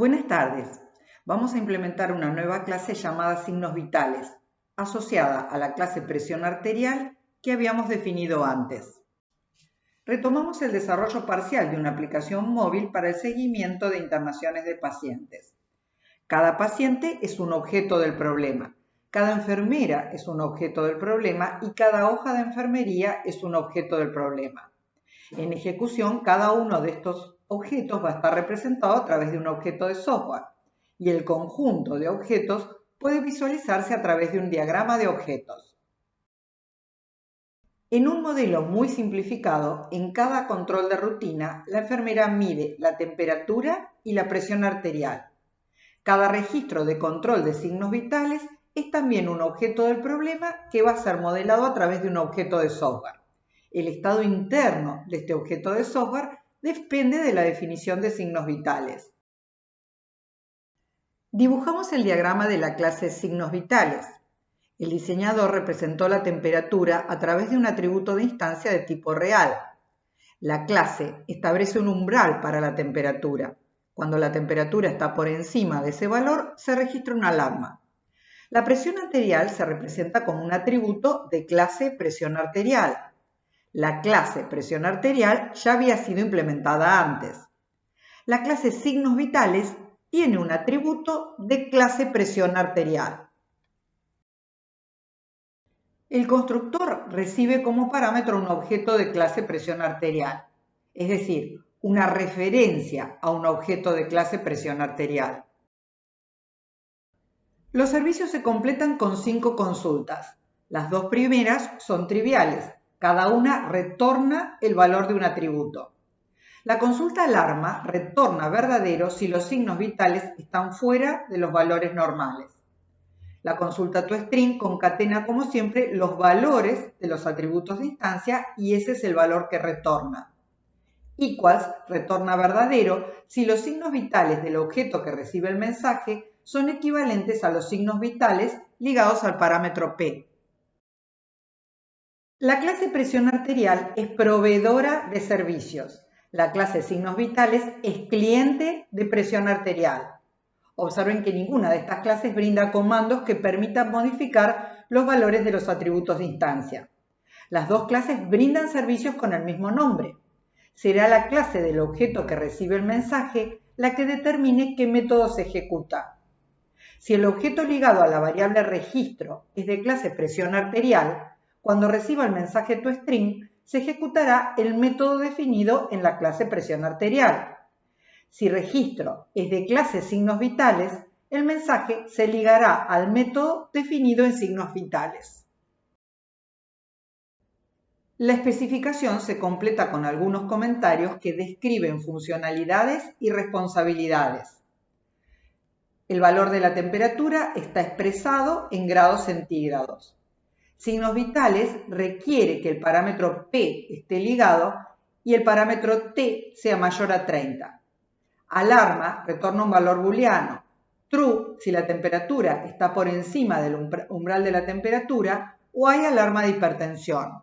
Buenas tardes. Vamos a implementar una nueva clase llamada signos vitales, asociada a la clase presión arterial que habíamos definido antes. Retomamos el desarrollo parcial de una aplicación móvil para el seguimiento de internaciones de pacientes. Cada paciente es un objeto del problema, cada enfermera es un objeto del problema y cada hoja de enfermería es un objeto del problema. En ejecución, cada uno de estos objetos va a estar representado a través de un objeto de software y el conjunto de objetos puede visualizarse a través de un diagrama de objetos. En un modelo muy simplificado, en cada control de rutina, la enfermera mide la temperatura y la presión arterial. Cada registro de control de signos vitales es también un objeto del problema que va a ser modelado a través de un objeto de software. El estado interno de este objeto de software depende de la definición de signos vitales. Dibujamos el diagrama de la clase signos vitales. El diseñador representó la temperatura a través de un atributo de instancia de tipo real. La clase establece un umbral para la temperatura. Cuando la temperatura está por encima de ese valor, se registra una alarma. La presión arterial se representa como un atributo de clase presión arterial. La clase presión arterial ya había sido implementada antes. La clase signos vitales tiene un atributo de clase presión arterial. El constructor recibe como parámetro un objeto de clase presión arterial, es decir, una referencia a un objeto de clase presión arterial. Los servicios se completan con 5 consultas. Las 2 primeras son triviales. Cada una retorna el valor de un atributo. La consulta alarma retorna verdadero si los signos vitales están fuera de los valores normales. La consulta toString concatena como siempre los valores de los atributos de instancia y ese es el valor que retorna. Equals retorna verdadero si los signos vitales del objeto que recibe el mensaje son equivalentes a los signos vitales ligados al parámetro P. La clase presión arterial es proveedora de servicios. La clase signos vitales es cliente de presión arterial. Observen que ninguna de estas clases brinda comandos que permitan modificar los valores de los atributos de instancia. Las 2 clases brindan servicios con el mismo nombre. Será la clase del objeto que recibe el mensaje la que determine qué método se ejecuta. Si el objeto ligado a la variable registro es de clase presión arterial, cuando reciba el mensaje toString, se ejecutará el método definido en la clase presión arterial. Si registro es de clase signos vitales, el mensaje se ligará al método definido en signos vitales. La especificación se completa con algunos comentarios que describen funcionalidades y responsabilidades. El valor de la temperatura está expresado en grados centígrados. Signos vitales requiere que el parámetro P esté ligado y el parámetro T sea mayor a 30. Alarma retorna un valor booleano. True si la temperatura está por encima del umbral de la temperatura o hay alarma de hipertensión.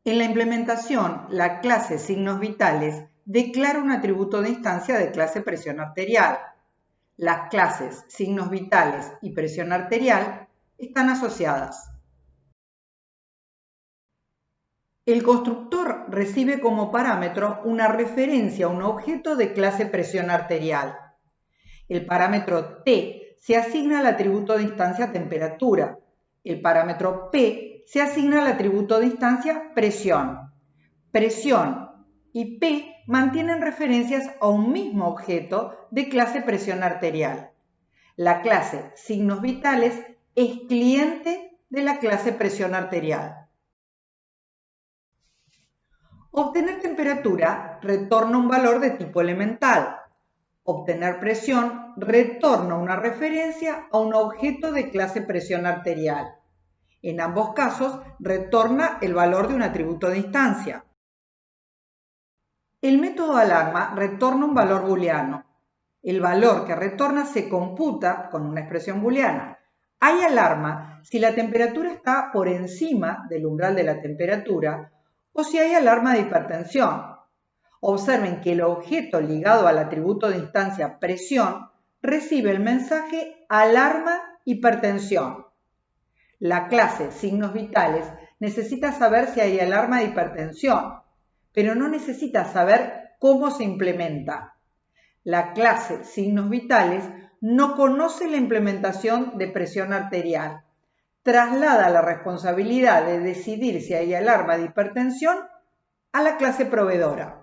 En la implementación, la clase signos vitales declara un atributo de instancia de clase presión arterial. Las clases signos vitales y presión arterial están asociadas. El constructor recibe como parámetro una referencia a un objeto de clase presión arterial. El parámetro T se asigna al atributo de instancia temperatura. El parámetro P se asigna al atributo de instancia presión. Presión y P mantienen referencias a un mismo objeto de clase presión arterial. La clase signos vitales es cliente de la clase presión arterial. Obtener temperatura retorna un valor de tipo elemental. Obtener presión retorna una referencia a un objeto de clase presión arterial. En ambos casos, retorna el valor de un atributo de instancia. El método alarma retorna un valor booleano. El valor que retorna se computa con una expresión booleana. Hay alarma si la temperatura está por encima del umbral de la temperatura o si hay alarma de hipertensión. Observen que el objeto ligado al atributo de instancia presión recibe el mensaje alarma hipertensión. La clase signos vitales necesita saber si hay alarma de hipertensión, pero no necesita saber cómo se implementa. La clase signos vitales no conoce la implementación de presión arterial. Traslada la responsabilidad de decidir si hay alarma de hipertensión a la clase proveedora.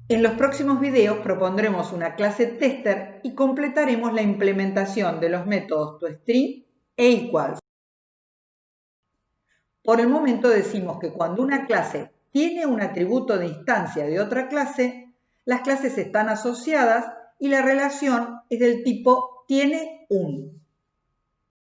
En los próximos videos propondremos una clase tester y completaremos la implementación de los métodos toString e equals. Por el momento decimos que cuando una clase tiene un atributo de instancia de otra clase, las clases están asociadas y la relación es del tipo tiene un.